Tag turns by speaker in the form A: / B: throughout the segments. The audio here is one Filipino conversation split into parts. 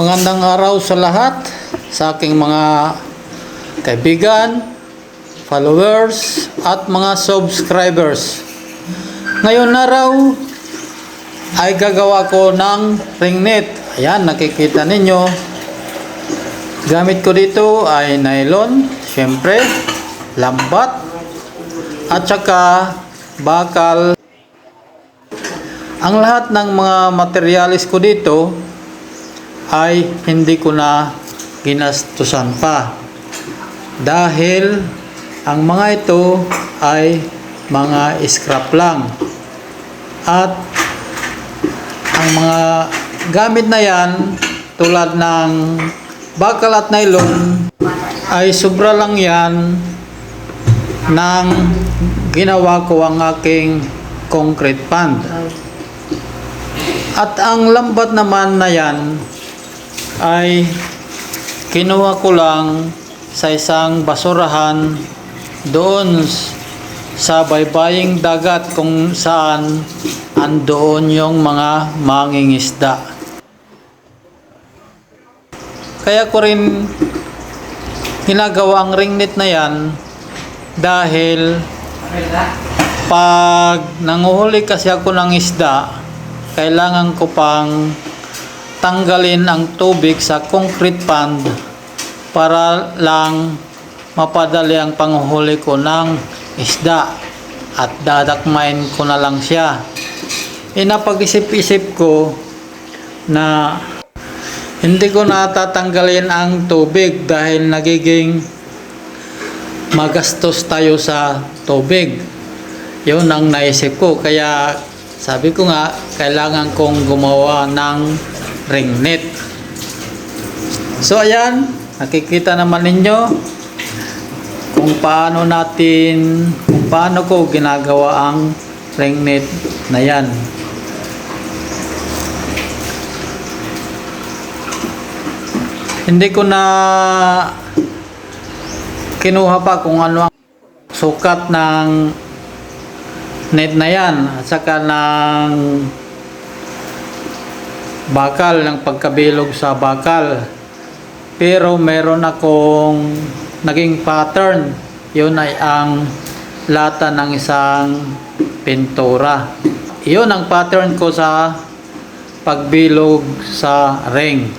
A: Magandang araw sa lahat, sa aking mga kaibigan, followers, at mga subscribers. Ngayon araw ay gagawa ko ng ringnet. Ayan, nakikita ninyo. Gamit ko dito ay nylon, syempre, lambat, at saka bakal. Ang lahat ng mga materialis ko dito ay hindi ko na ginastusan pa dahil ang mga ito ay mga scrap lang, at ang mga gamit na yan tulad ng bakal at nylon ay sobra lang yan ng ginawa ko ang aking concrete pond. At ang lambat naman na yan ay kinuha ko lang sa isang basurahan doon sa baybaying dagat kung saan andoon yung mga mangingisda. Kaya ko rin ginagawa ang ringnet na yan dahil pag nanguhuli kasi ako ng isda, kailangan ko pang tanggalin ang tubig sa concrete pond para lang mapadali ang panguhuli ko ng isda at dadakmain ko na lang siya. Napag-isip-isip ko na hindi ko natatanggalin ang tubig dahil nagiging magastos tayo sa tubig. Yun ang naisip ko, kaya sabi ko nga kailangan kong gumawa ng ringnet. So ayan, nakikita naman ninyo kung paano ko ginagawa ang ringnet na yan. Hindi ko na kinuha pa kung ano ang sukat ng net na yan at saka ng bakal, ng pagkabilog sa bakal, pero meron akong naging pattern. Yun ay ang lata ng isang pintura. Yun ang pattern ko sa pagbilog sa ring.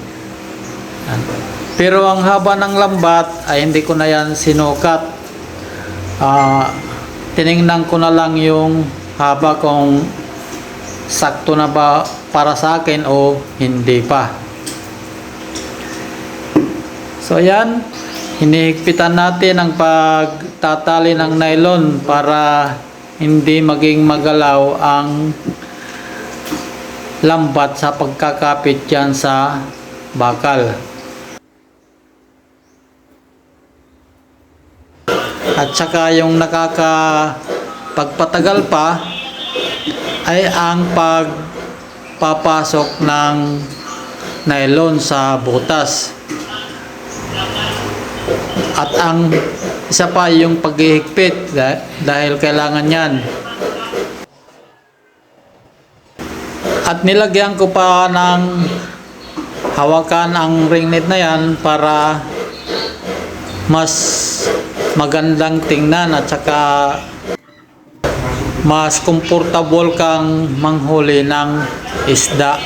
A: Pero ang haba ng lambat ay hindi ko na yan sinukat. Tiningnan ko na lang yung haba kung sakto na ba para sa akin o hindi pa. So ayan, hinihigpitan natin ang pagtatali ng nylon para hindi maging magalaw ang lambat sa pagkakapit dyan sa bakal. At saka yung pagpatagal pa ay ang pagpapasok ng nylon sa butas. At ang isa pa yung paghihigpit dahil kailangan yan. At nilagyan ko pa ng hawakan ang ringnet na yan para mas magandang tingnan at saka mas comfortable kang manghuli ng isda.